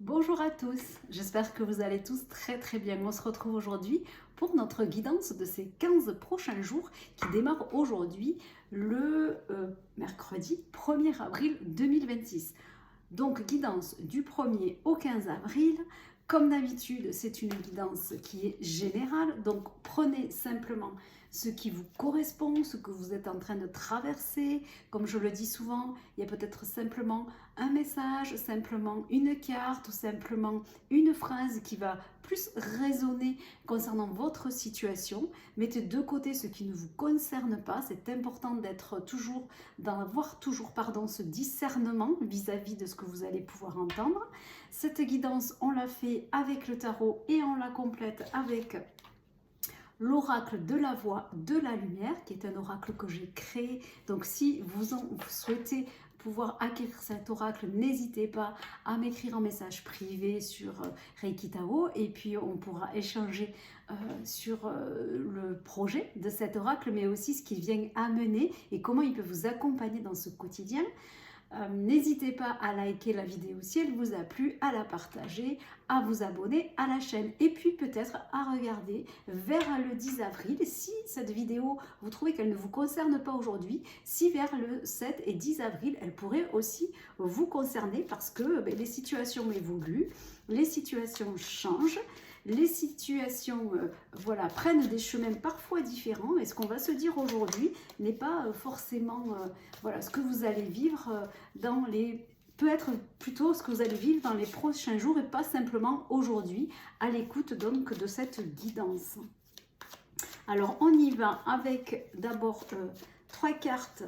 Bonjour à tous, j'espère que vous allez tous très bien. On se retrouve aujourd'hui pour notre guidance de ces 15 prochains jours qui démarre aujourd'hui le mercredi 1er avril 2026. Donc guidance du 1er au 15 avril. Comme d'habitude, c'est une guidance qui est générale, donc prenez simplement ce qui vous correspond, ce que vous êtes en train de traverser. Comme je le dis souvent, il y a peut-être simplement un message, simplement une carte ou simplement une phrase qui va plus résonner concernant votre situation. Mettez de côté ce qui ne vous concerne pas. C'est important d'avoir toujours ce discernement vis-à-vis de ce que vous allez pouvoir entendre. Cette guidance, on l'a fait avec le tarot et on la complète avec l'oracle de la voix de la lumière, qui est un oracle que j'ai créé. Donc si vous souhaitez pouvoir acquérir cet oracle, n'hésitez pas à m'écrire en message privé sur Reiki Tao et puis on pourra échanger sur le projet de cet oracle, mais aussi ce qu'il vient amener et comment il peut vous accompagner dans ce quotidien. N'hésitez pas à liker la vidéo si elle vous a plu, à la partager, à vous abonner à la chaîne et puis peut-être à regarder vers le 10 avril si cette vidéo, vous trouvez qu'elle ne vous concerne pas aujourd'hui, si vers le 7 et 10 avril, elle pourrait aussi vous concerner parce que les situations évoluent, les situations changent. Les situations prennent des chemins parfois différents et ce qu'on va se dire aujourd'hui n'est pas forcément ce que vous allez vivre peut être plutôt ce que vous allez vivre dans les prochains jours et pas simplement aujourd'hui à l'écoute donc de cette guidance. Alors on y va avec d'abord 3 cartes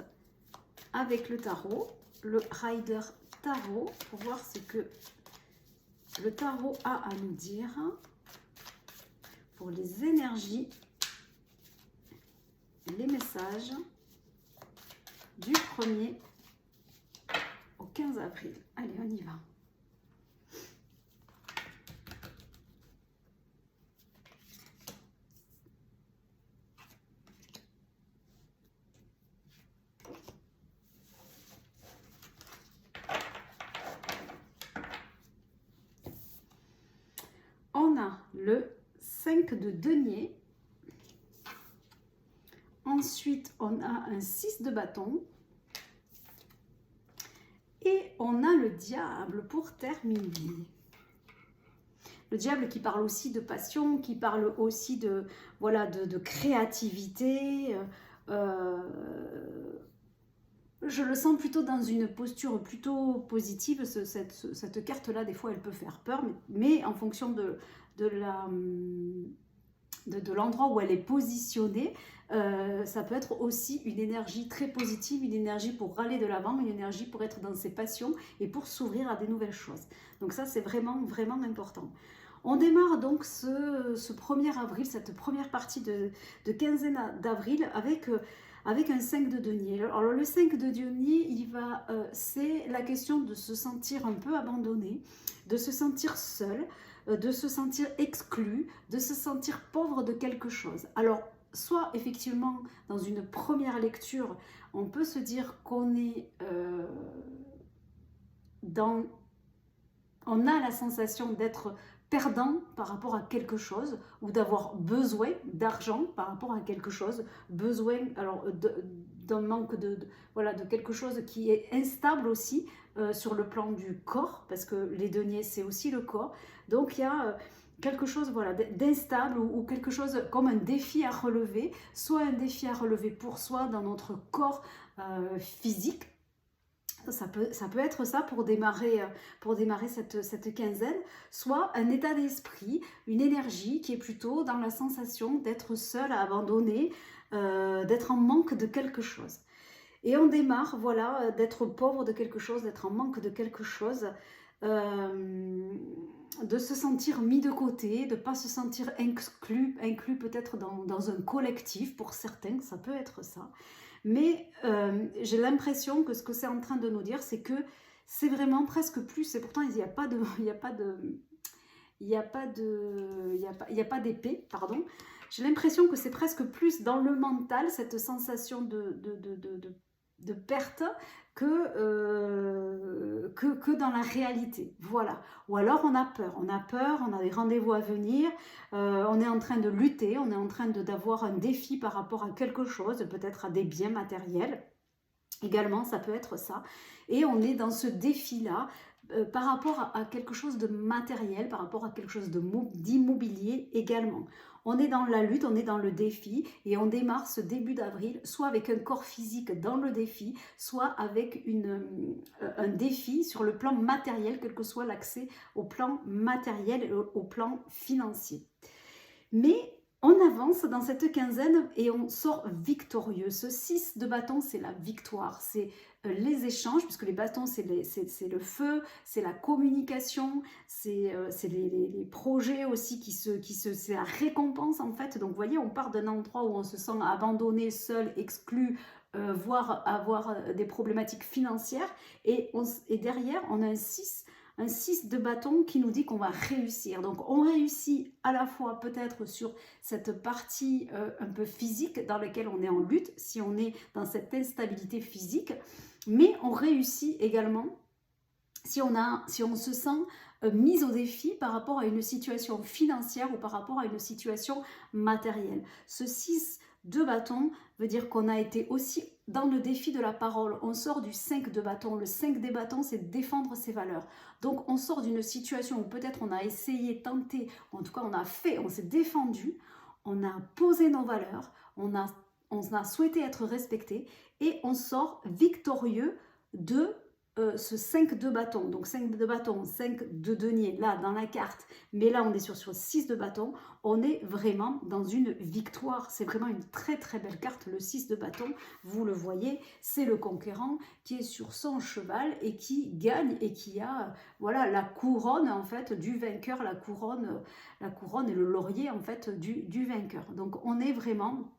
avec le tarot, le Rider Tarot, pour voir ce que le tarot a à nous dire pour les énergies, les messages du 1er au 15 avril. Allez, on y va. On a le 5 de denier. Ensuite, on a un 6 de bâton. Et on a le diable pour terminer. Le diable qui parle aussi de passion, qui parle aussi de créativité. Je le sens plutôt dans une posture plutôt positive. Cette carte-là, des fois, elle peut faire peur, mais en fonction de l'endroit où elle est positionnée, ça peut être aussi une énergie très positive, une énergie pour râler de l'avant, une énergie pour être dans ses passions et pour s'ouvrir à des nouvelles choses. Donc ça, c'est vraiment important. On démarre donc ce 1er avril, cette première partie de quinzaine d'avril avec un 5 de denier. Alors le 5 de denier, c'est la question de se sentir un peu abandonné, de se sentir seul, de se sentir exclu, de se sentir pauvre de quelque chose. Alors, soit effectivement, dans une première lecture, on peut se dire qu'on est on a la sensation d'être perdant par rapport à quelque chose ou d'avoir besoin d'argent par rapport à quelque chose, besoin d'un manque de quelque chose qui est instable aussi sur le plan du corps, parce que les deniers c'est aussi le corps, donc il y a quelque chose d'instable ou quelque chose comme un défi à relever, soit un défi à relever pour soi dans notre corps physique. Ça peut être ça pour démarrer cette quinzaine, soit un état d'esprit, une énergie qui est plutôt dans la sensation d'être seul, abandonné, d'être en manque de quelque chose. Et on démarre, d'être pauvre de quelque chose, d'être en manque de quelque chose, de se sentir mis de côté, de ne pas se sentir inclus peut-être dans un collectif, pour certains, ça peut être ça. Mais j'ai l'impression que ce que c'est en train de nous dire, c'est que c'est vraiment presque plus, et pourtant il n'y a pas d'épée, pardon. J'ai l'impression que c'est presque plus dans le mental, cette sensation de perte que dans la réalité. Voilà. Ou alors on a peur, on a des rendez-vous à venir, on est en train de lutter, on est en train d'avoir un défi par rapport à quelque chose, peut-être à des biens matériels. Également, ça peut être ça. Et on est dans ce défi-là par rapport à quelque chose de matériel, par rapport à quelque chose d'immobilier également. On est dans la lutte, on est dans le défi et on démarre ce début d'avril soit avec un corps physique dans le défi, soit avec un défi sur le plan matériel, quel que soit l'accès au plan matériel et au plan financier. Mais on avance dans cette quinzaine et on sort victorieux. Ce 6 de bâton, c'est la victoire, c'est les échanges, puisque les bâtons, c'est le feu, c'est la communication, c'est les projets aussi c'est la récompense en fait. Donc vous voyez, on part d'un endroit où on se sent abandonné, seul, exclu, voire avoir des problématiques financières. Et derrière, on a un 6 de bâton qui nous dit qu'on va réussir. Donc on réussit à la fois peut-être sur cette partie un peu physique dans laquelle on est en lutte, si on est dans cette instabilité physique, mais on réussit également si on se sent mis au défi par rapport à une situation financière ou par rapport à une situation matérielle. Ce 6 de bâton veut dire qu'on a été aussi dans le défi de la parole. On sort du 5 de bâton. Le 5 des bâtons, c'est défendre ses valeurs. Donc on sort d'une situation où peut-être on a essayé, tenté, en tout cas on s'est défendu, on a posé nos valeurs, on a souhaité être respecté et on sort victorieux de ce 5 de bâton. Donc 5 de bâton, 5 de denier là dans la carte, mais là on est sur 6 de bâton. On est vraiment dans une victoire. C'est vraiment une très très belle carte, le 6 de bâton. Vous le voyez, c'est le conquérant qui est sur son cheval et qui gagne et qui a voilà la couronne en fait du vainqueur, la couronne et le laurier en fait du vainqueur. Donc on est vraiment...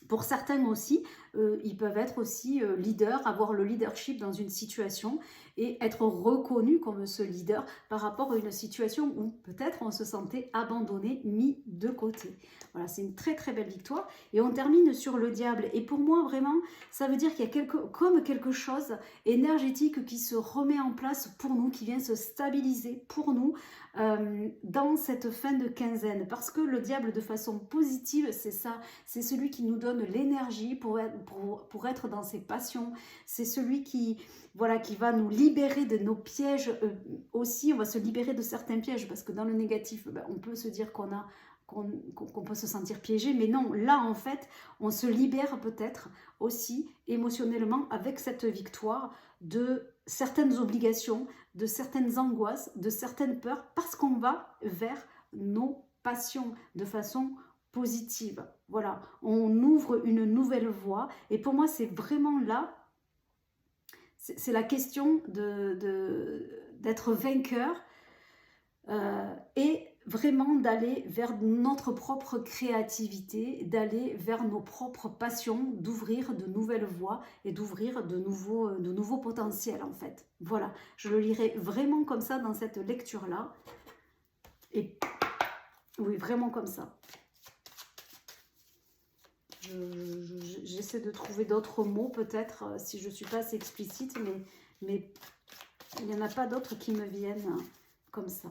Pour certains aussi, ils peuvent être aussi leaders, avoir le leadership dans une situation et être reconnus comme ce leader par rapport à une situation où peut-être on se sentait abandonné, mis de côté. Voilà, c'est une très très belle victoire. Et on termine sur le diable. Et pour moi, vraiment, ça veut dire qu'il y a quelque chose énergétique qui se remet en place pour nous, qui vient se stabiliser pour nous dans cette fin de quinzaine. Parce que le diable, de façon positive, c'est ça, c'est celui qui nous donne l'énergie pour être dans ses passions. C'est celui qui va nous libérer de nos pièges aussi. On va se libérer de certains pièges parce que dans le négatif, on peut se dire qu'on peut se sentir piégé, mais non, là en fait, on se libère peut-être aussi émotionnellement avec cette victoire de certaines obligations, de certaines angoisses, de certaines peurs, parce qu'on va vers nos passions de façon positive. Voilà, on ouvre une nouvelle voie et pour moi c'est vraiment là, c'est la question d'être vainqueur et vraiment d'aller vers notre propre créativité, d'aller vers nos propres passions, d'ouvrir de nouvelles voies et d'ouvrir de nouveaux potentiels en fait. Voilà, je le lirai vraiment comme ça dans cette lecture-là. Et oui, vraiment comme ça. J'essaie de trouver d'autres mots peut-être si je ne suis pas assez explicite, mais il n'y en a pas d'autres qui me viennent comme ça.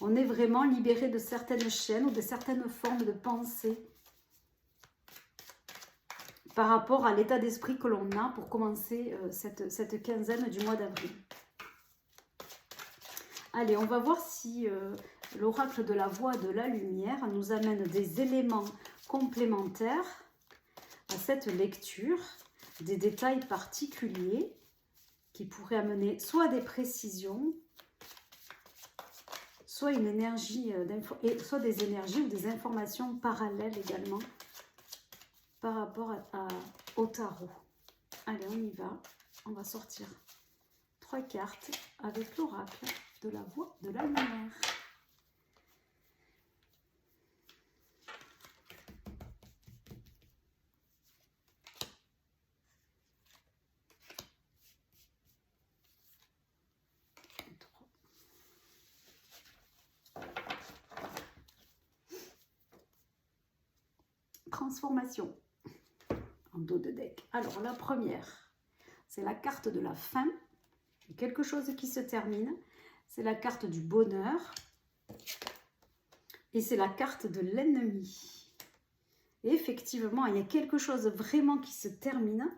On est vraiment libéré de certaines chaînes ou de certaines formes de pensée par rapport à l'état d'esprit que l'on a pour commencer cette quinzaine du mois d'avril. Allez, on va voir si l'oracle de la voix de la lumière nous amène des éléments complémentaires à cette lecture, des détails particuliers qui pourraient amener soit des précisions, soit une énergie, soit des énergies ou des informations parallèles également par rapport au tarot. Allez, on y va. On va sortir 3 cartes avec l'oracle de la voix de la lumière. Transformation. en dos de deck. Alors, la première, c'est la carte de la fin, quelque chose qui se termine. C'est la carte du bonheur. Et c'est la carte de l'ennemi. Et effectivement, il y a quelque chose vraiment qui se termine.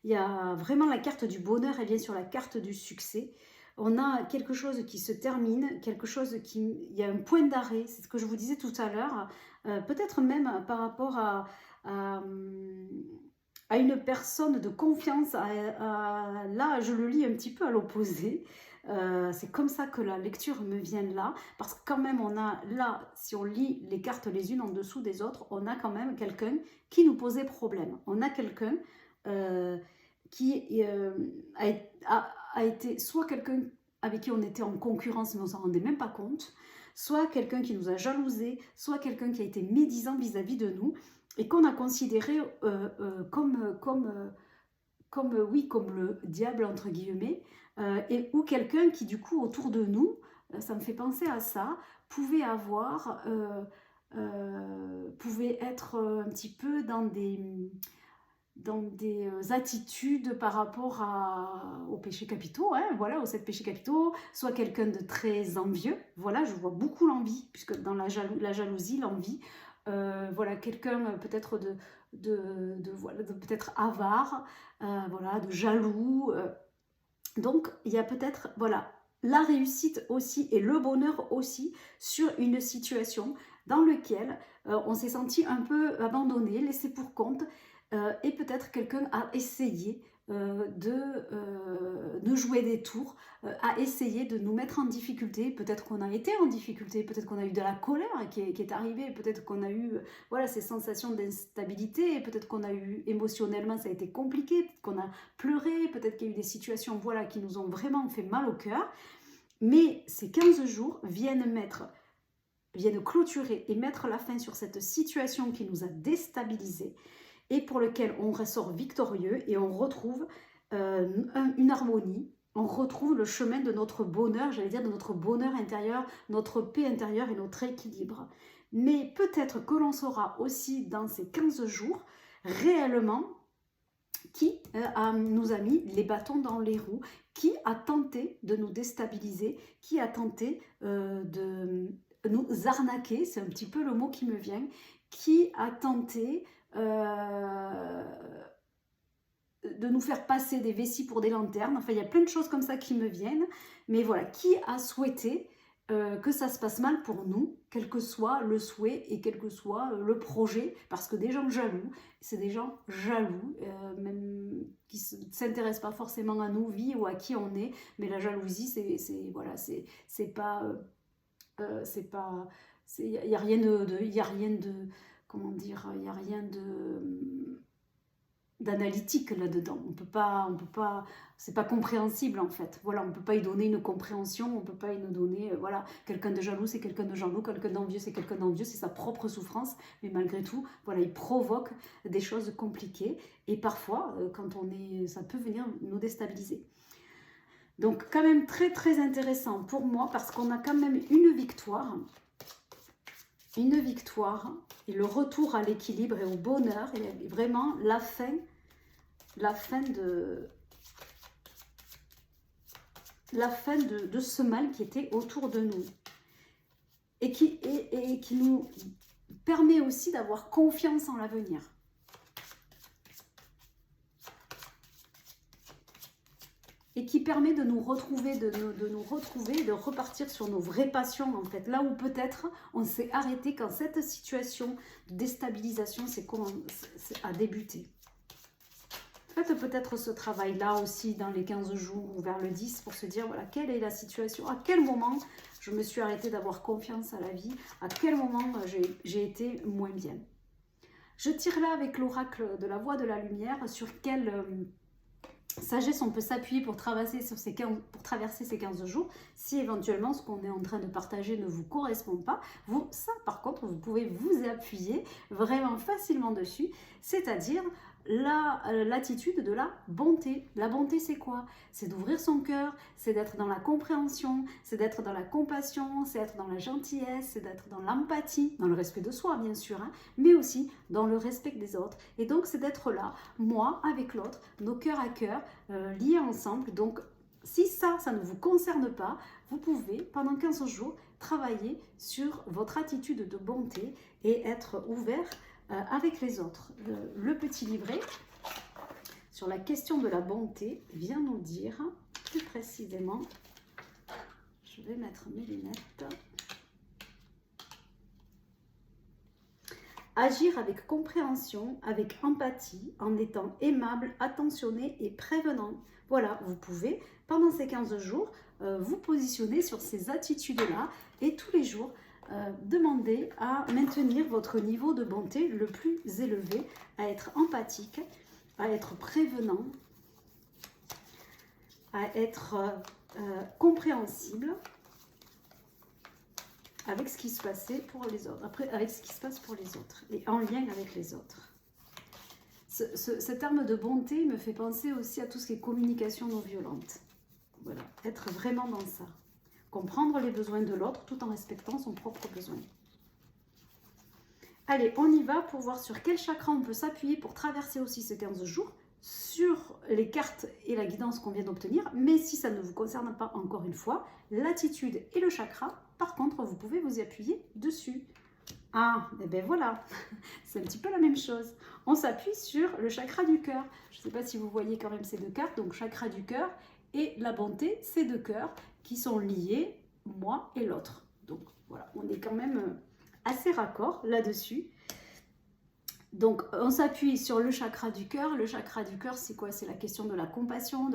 Il y a vraiment la carte du bonheur, elle vient sur la carte du succès. On a quelque chose qui se termine, quelque chose qui... Il y a un point d'arrêt, c'est ce que je vous disais tout à l'heure. Peut-être même par rapport à une personne de confiance. Là, je le lis un petit peu à l'opposé. C'est comme ça que la lecture me vient là, parce que quand même on a là, si on lit les cartes les unes en dessous des autres, on a quand même quelqu'un qui nous posait problème. On a quelqu'un qui a été soit quelqu'un avec qui on était en concurrence mais on s'en rendait même pas compte, soit quelqu'un qui nous a jalousé, soit quelqu'un qui a été médisant vis-à-vis de nous et qu'on a considéré comme le diable entre guillemets, ou quelqu'un qui du coup autour de nous, ça me fait penser à ça, pouvait être un petit peu dans des attitudes par rapport aux péchés capitaux, hein, voilà, aux 7 péchés capitaux, soit quelqu'un de très envieux, voilà, je vois beaucoup l'envie, puisque dans la jalousie, l'envie, voilà, quelqu'un peut-être peut-être avare, voilà, de jaloux, donc il y a peut-être, voilà, la réussite aussi et le bonheur aussi sur une situation dans laquelle on s'est senti un peu abandonné, laissé pour compte, et peut-être quelqu'un a essayé de jouer des tours, a essayé de nous mettre en difficulté. Peut-être qu'on a été en difficulté, peut-être qu'on a eu de la colère qui est arrivée, peut-être qu'on a eu voilà, ces sensations d'instabilité, peut-être qu'on a eu émotionnellement, ça a été compliqué, peut-être qu'on a pleuré, peut-être qu'il y a eu des situations voilà, qui nous ont vraiment fait mal au cœur. Mais ces 15 jours viennent clôturer et mettre la fin sur cette situation qui nous a déstabilisés, et pour lequel on ressort victorieux et on retrouve une harmonie, on retrouve le chemin de notre bonheur, j'allais dire de notre bonheur intérieur, notre paix intérieure et notre équilibre. Mais peut-être que l'on saura aussi dans ces 15 jours réellement qui nous a mis les bâtons dans les roues, qui a tenté de nous déstabiliser, qui a tenté de nous arnaquer, c'est un petit peu le mot qui me vient, qui a tenté de nous faire passer des vessies pour des lanternes. Enfin, il y a plein de choses comme ça qui me viennent. Mais voilà, qui a souhaité que ça se passe mal pour nous, quel que soit le souhait et quel que soit le projet, parce que des gens jaloux, c'est des gens jaloux, même qui ne s'intéressent pas forcément à nos vies ou à qui on est, mais la jalousie, c'est pas... il n'y a rien de comment dire, il n'y a rien d'analytique là-dedans. On peut pas, c'est pas compréhensible en fait. Voilà, on peut pas y donner une compréhension, on peut pas y nous donner, voilà, quelqu'un de jaloux, c'est quelqu'un de jaloux, quelqu'un d'envieux, c'est quelqu'un d'envieux, c'est sa propre souffrance, mais malgré tout, voilà, il provoque des choses compliquées, et parfois, quand ça peut venir nous déstabiliser. Donc, quand même très très intéressant pour moi, parce qu'on a quand même une victoire, et le retour à l'équilibre et au bonheur, et vraiment la fin de ce mal qui était autour de nous, et qui nous permet aussi d'avoir confiance en l'avenir. Et qui permet de nous retrouver, de repartir sur nos vraies passions, en fait. Là où peut-être on s'est arrêté quand cette situation de déstabilisation a débuté. Faites peut-être ce travail-là aussi dans les 15 jours ou vers le 10 pour se dire, voilà, quelle est la situation, à quel moment je me suis arrêtée d'avoir confiance à la vie, à quel moment j'ai été moins bien. Je tire là avec l'oracle de la voix de la lumière sur quelle... sagesse on peut s'appuyer pour traverser ces 15 jours, si éventuellement ce qu'on est en train de partager ne vous correspond pas. Ça par contre, vous pouvez vous appuyer vraiment facilement dessus, c'est-à-dire l'attitude de la bonté. La bonté, c'est quoi? C'est d'ouvrir son cœur, c'est d'être dans la compréhension, c'est d'être dans la compassion, c'est d'être dans la gentillesse, c'est d'être dans l'empathie, dans le respect de soi, bien sûr, hein, mais aussi dans le respect des autres. Et donc, c'est d'être là, moi avec l'autre, nos cœurs à cœur, liés ensemble. Donc, si ça ne vous concerne pas, vous pouvez, pendant 15 jours, travailler sur votre attitude de bonté et être ouvert avec les autres. Le petit livret sur la question de la bonté vient nous dire plus précisément, je vais mettre mes lunettes, agir avec compréhension, avec empathie, en étant aimable, attentionné et prévenant. Voilà, vous pouvez, pendant ces 15 jours, vous positionner sur ces attitudes-là et tous les jours, demander à maintenir votre niveau de bonté le plus élevé, à être empathique, à être prévenant, à être compréhensible avec ce qui se passait pour les autres, avec ce qui se passe pour les autres et en lien avec les autres. Ce terme de bonté me fait penser aussi à tout ce qui est communication non violente. Voilà, être vraiment dans ça. Comprendre les besoins de l'autre tout en respectant son propre besoin. Allez, on y va pour voir sur quel chakra on peut s'appuyer pour traverser aussi ces 15 jours, sur les cartes et la guidance qu'on vient d'obtenir. Mais si ça ne vous concerne pas, encore une fois, l'attitude et le chakra, par contre, vous pouvez vous y appuyer dessus. Ah, et bien voilà, c'est un petit peu la même chose. On s'appuie sur le chakra du cœur. Je ne sais pas si vous voyez quand même ces deux cartes, donc chakra du cœur et la bonté, ces deux cœurs qui sont liés, moi et l'autre. Donc voilà, on est quand même assez raccord là-dessus. Donc on s'appuie sur le chakra du cœur. Le chakra du cœur, c'est quoi? C'est la question de la compassion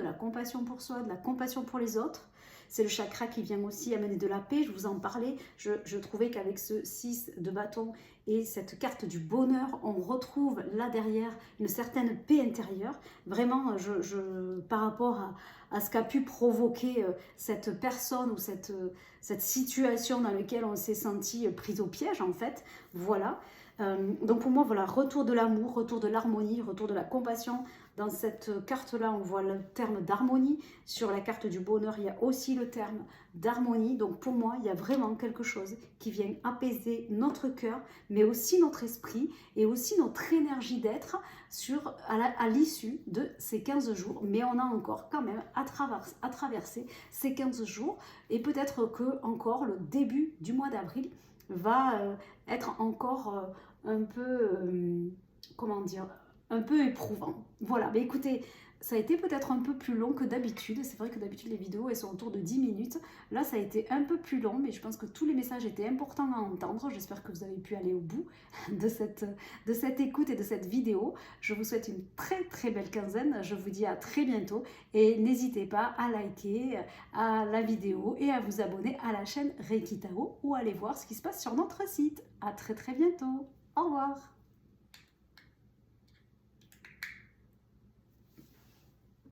pour soi, de la compassion pour les autres. C'est le chakra qui vient aussi amener de la paix, je vous en parlais. Je trouvais qu'avec ce 6 de bâton et cette carte du bonheur, on retrouve là derrière une certaine paix intérieure. Vraiment, par rapport à ce qu'a pu provoquer cette personne ou cette situation dans laquelle on s'est senti pris au piège en fait. Voilà. Donc pour moi, voilà, retour de l'amour, retour de l'harmonie, retour de la compassion. Dans cette carte-là, on voit le terme d'harmonie. Sur la carte du bonheur, il y a aussi le terme d'harmonie. Donc pour moi, il y a vraiment quelque chose qui vient apaiser notre cœur, mais aussi notre esprit et aussi notre énergie d'être à l'issue de ces 15 jours. Mais on a encore quand même à traverser ces 15 jours et peut-être que encore le début du mois d'avril va être encore un peu, comment dire, un peu éprouvant. Voilà, mais écoutez, ça a été peut-être un peu plus long que d'habitude. C'est vrai que d'habitude les vidéos elles sont autour de 10 minutes. Là ça a été un peu plus long, mais je pense que tous les messages étaient importants à entendre. J'espère que vous avez pu aller au bout de cette écoute et de cette vidéo. Je vous souhaite une très très belle quinzaine. Je vous dis à très bientôt et n'hésitez pas à liker à la vidéo et à vous abonner à la chaîne Reiki Tao ou aller voir ce qui se passe sur notre site. À très très bientôt. Au revoir.